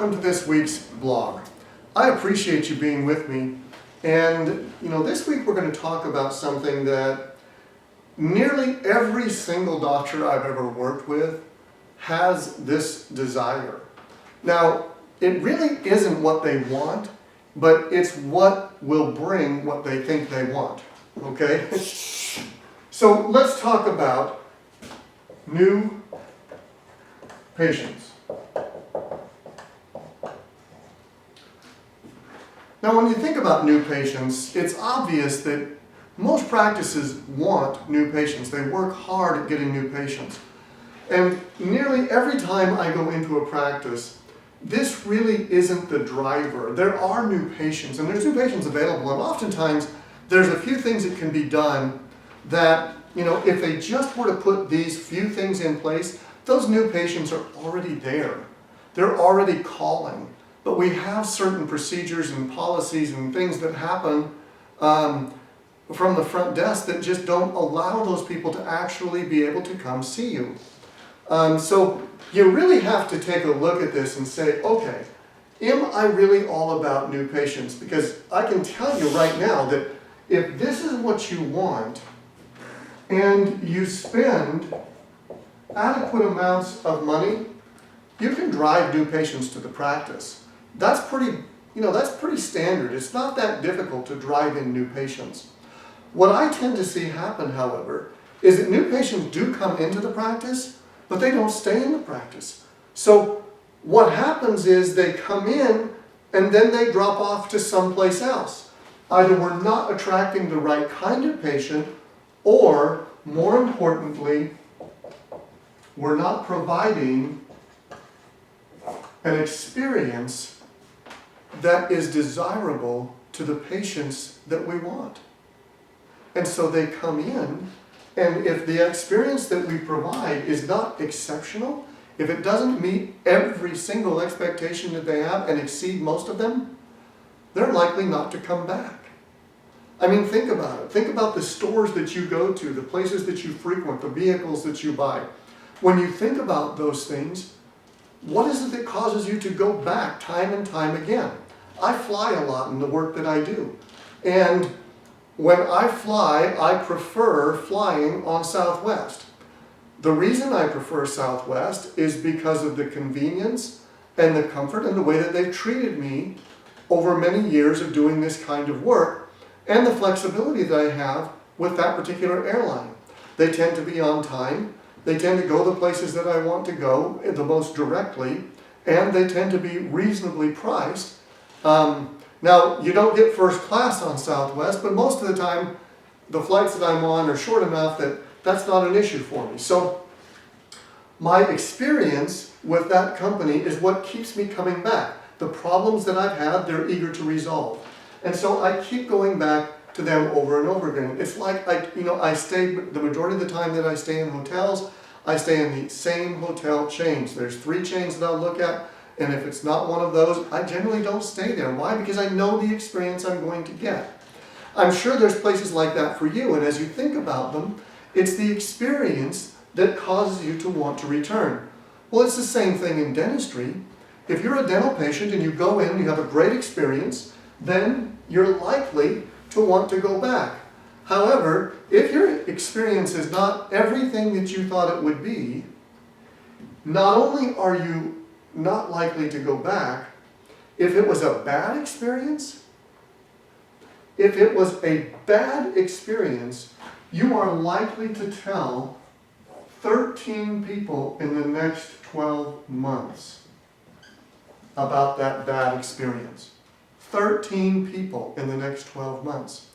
welcome to this week's blog. I appreciate you being with me, and this week we're going to talk about something that nearly every single doctor I've ever worked with has this desire. Now, it really isn't what they want, but it's what will bring what they think they want, okay? So let's talk about new patients. Now, when you think about new patients, it's obvious that most practices want new patients. They work hard at getting new patients. And nearly every time I go into a practice, this really isn't the driver. There are new patients, and there's new patients available, and oftentimes there's a few things that can be done that, if they just were to put these few things in place, those new patients are already there. They're already calling. But we have certain procedures and policies and things that happen from the front desk that just don't allow those people to actually be able to come see you. So you really have to take a look at this and say, okay, am I really all about new patients? Because I can tell you right now that if this is what you want and you spend adequate amounts of money, you can drive new patients to the practice. That's pretty standard. It's not that difficult to drive in new patients. What I tend to see happen, however, is that new patients do come into the practice, but they don't stay in the practice. So what happens is they come in and then they drop off to someplace else. Either we're not attracting the right kind of patient, or more importantly, we're not providing an experience that is desirable to the patients that we want. And so they come in, and if the experience that we provide is not exceptional, if it doesn't meet every single expectation that they have and exceed most of them, they're likely not to come back. I mean, think about it. Think about the stores that you go to, the places that you frequent, the vehicles that you buy. When you think about those things, what is it that causes you to go back time and time again? I fly a lot in the work that I do. And when I fly, I prefer flying on Southwest. The reason I prefer Southwest is because of the convenience and the comfort and the way that they've treated me over many years of doing this kind of work, and the flexibility that I have with that particular airline. They tend to be on time. They tend to go the places that I want to go the most directly, and they tend to be reasonably priced. Now, you don't get first class on Southwest, but most of the time, the flights that I'm on are short enough that that's not an issue for me. So, my experience with that company is what keeps me coming back. The problems that I've had, they're eager to resolve. And so I keep going back to them over and over again. It's like, I stay, the majority of the time that I stay in hotels, I stay in the same hotel chains. There's 3 chains that I'll look at, and if it's not one of those, I generally don't stay there. Why? Because I know the experience I'm going to get. I'm sure there's places like that for you, and as you think about them, it's the experience that causes you to want to return. Well, it's the same thing in dentistry. If you're a dental patient and you go in and you have a great experience, then you're likely to want to go back. However, if your experience is not everything that you thought it would be, not only are you not likely to go back, if it was a bad experience, you are likely to tell 13 people in the next 12 months about that bad experience. 13 people in the next 12 months.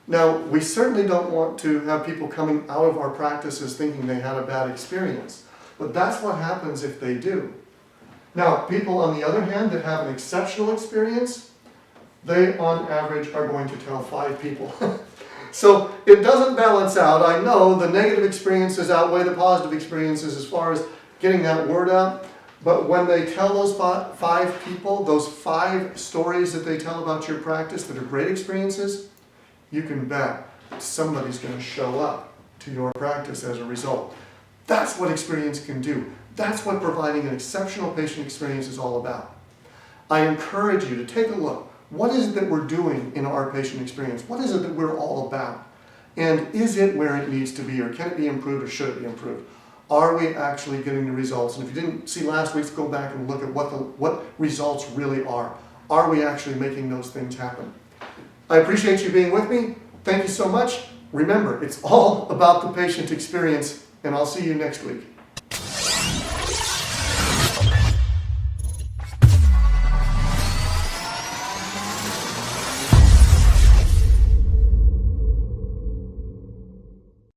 Now, we certainly don't want to have people coming out of our practices thinking they had a bad experience, but that's what happens if they do. Now, people on the other hand that have an exceptional experience, they on average are going to tell 5 people. So it doesn't balance out. I know the negative experiences outweigh the positive experiences as far as getting that word out, but when they tell those 5 people, those 5 stories that they tell about your practice that are great experiences, you can bet somebody's going to show up to your practice as a result. That's what experience can do. That's what providing an exceptional patient experience is all about. I encourage you to take a look. What is it that we're doing in our patient experience? What is it that we're all about? And is it where it needs to be, or can it be improved, or should it be improved? Are we actually getting the results? And if you didn't see last week's, go back and look at what results really are. Are we actually making those things happen? I appreciate you being with me. Thank you so much. Remember, it's all about the patient experience, and I'll see you next week.